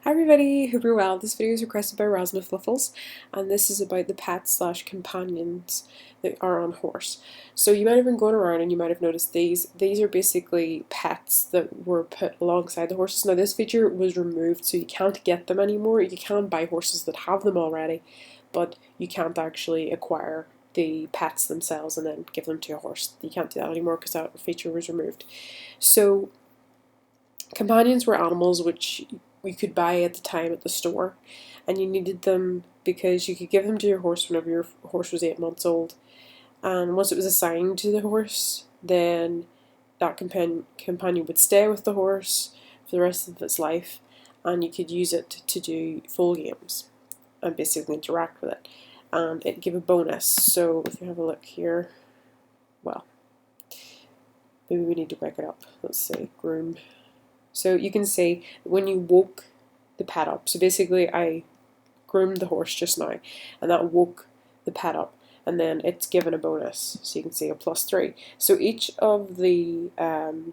Hi everybody, hope you're well. This video is requested by rasmafuffles, and this is about the pets slash companions that are on Howrse. So you might have been going around and you might have noticed these. These are basically pets that were put alongside the horses. Now this feature was removed, so you can't get them anymore. You can buy horses that have them already, but you can't actually acquire the pets themselves and then give them to a horse. You can't do that anymore because that feature was removed. So companions were animals which you could buy at the time at the store, and you needed them because you could give them to your horse whenever your horse was 8 months old. And once it was assigned to the horse, then that companion would stay with the horse for the rest of its life, and you could use it to do full games and basically interact with it. And it gave a bonus. So if you have a look here, well, maybe we need to back it up. Let's say groom. So you can see when you woke the pet up, so basically I groomed the horse just now, and that woke the pet up, and then it's given a bonus, so you can see a +3. So each of the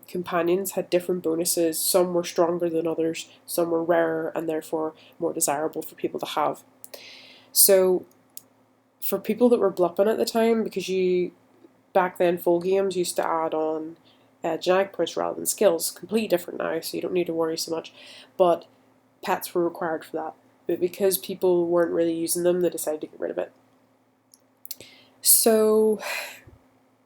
companions had different bonuses. Some were stronger than others, some were rarer and therefore more desirable for people to have. So for people that were blupping at the time, because back then full games used to add on genetic points rather than skills. Completely different now, so you don't need to worry so much. But pets were required for that. But because people weren't really using them, they decided to get rid of it. So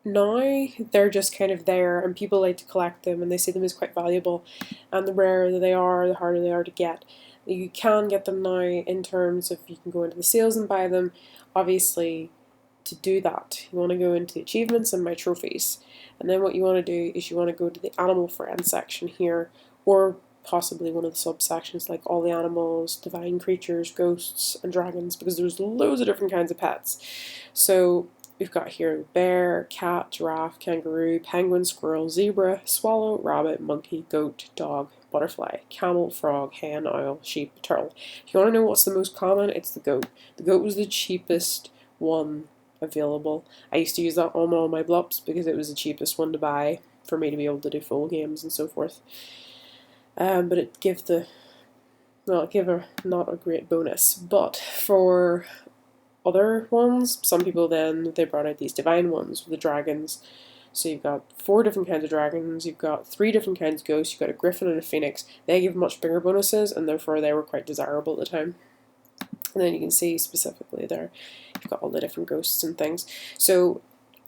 now they're just kind of there, and people like to collect them, and they see them as quite valuable. And the rarer they are, the harder they are to get. You can get them now in terms of you can go into the sales and buy them. Obviously, to do that, you want to go into the achievements and my trophies, and then what you want to do is you want to go to the animal friend section here, or possibly one of the subsections like all the animals, divine creatures, ghosts and dragons, because there's loads of different kinds of pets. So we've got here bear, cat, giraffe, kangaroo, penguin, squirrel, zebra, swallow, rabbit, monkey, goat, dog, butterfly, camel, frog, hen, owl, sheep, turtle. If you want to know what's the most common, it's the goat. The goat was the cheapest one available. I used to use that on all my blups because it was the cheapest one to buy for me to be able to do full games and so forth. But it gave not a great bonus. But for other ones, some people then they brought out these divine ones with the dragons. So you've got 4 different kinds of dragons, you've got 3 different kinds of ghosts, you've got a griffin and a phoenix. They give much bigger bonuses, and therefore they were quite desirable at the time. And then you can see specifically there, you've got all the different ghosts and things. So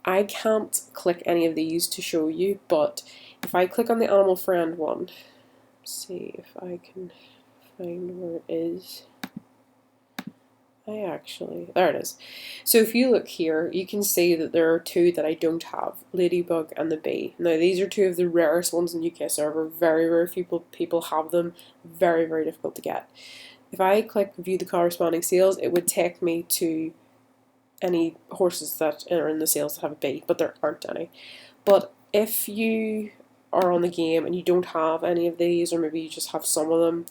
I can't click any of these to show you, but if I click on the animal friend one, see if I can find where it is. There it is. So if you look here, you can see that there are 2 that I don't have, Ladybug and the Bee. Now these are 2 of the rarest ones in UK server, very few people have them, very difficult to get. If I click view the corresponding sales, it would take me to any horses that are in the sales that have a bee, but there aren't any. But if you are on the game and you don't have any of these, or maybe you just have some of them,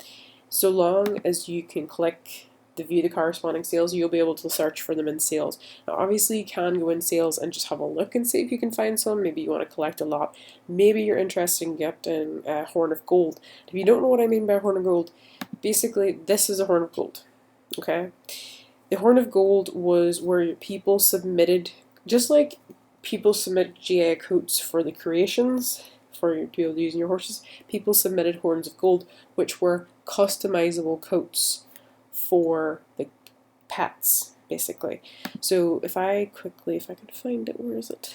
so long as you can click the view the corresponding sales, you'll be able to search for them in sales. Now obviously you can go in sales and just have a look and see if you can find some. Maybe you want to collect a lot. Maybe you're interested in getting a horn of gold. If you don't know what I mean by horn of gold, basically this is a horn of gold. Okay, the horn of gold was where people submitted, just like people submit GA coats for the creations for people using your horses, people submitted horns of gold, which were customizable coats for the pets, basically. So if I can find it, where is it?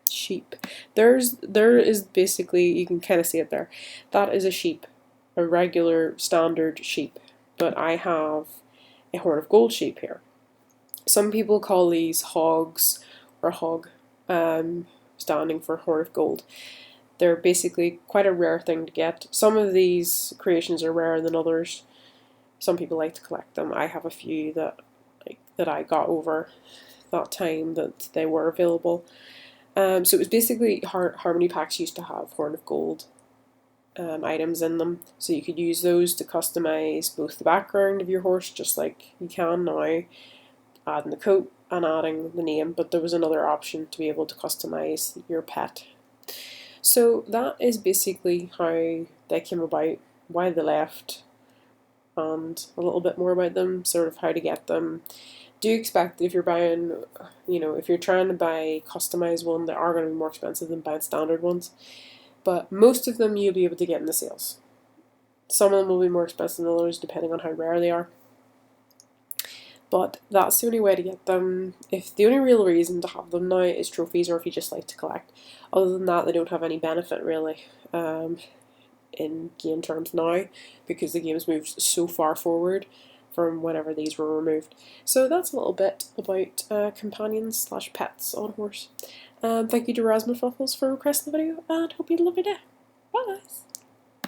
Sheep. There is basically, you can kind of see it there. That is a sheep, a regular standard sheep, but I have a horn of gold sheep here. Some people call these hogs, or hog, standing for horn of gold. They're basically quite a rare thing to get. Some of these creations are rarer than others. Some people like to collect them. I have a few that I got over that time that they were available. So it was basically Harmony packs used to have horn of gold items in them, so you could use those to customize both the background of your horse, just like you can now, adding the coat and adding the name, but there was another option to be able to customize your pet. So that is basically how they came about. why they left, and a little bit more about them, sort of how to get them. Do expect if you're buying, if you're trying to buy customized one, they are going to be more expensive than buying standard ones. But most of them you'll be able to get in the sales. Some of them will be more expensive than others depending on how rare they are. But that's the only way to get them. If the only real reason to have them now is trophies, or if you just like to collect. Other than that, they don't have any benefit really in game terms now, because the game's moved so far forward from whenever these were removed. So that's a little bit about companions slash pets on Howrse. Thank you to rasmafuffles for requesting the video, and hope you had a lovely day. Bye guys!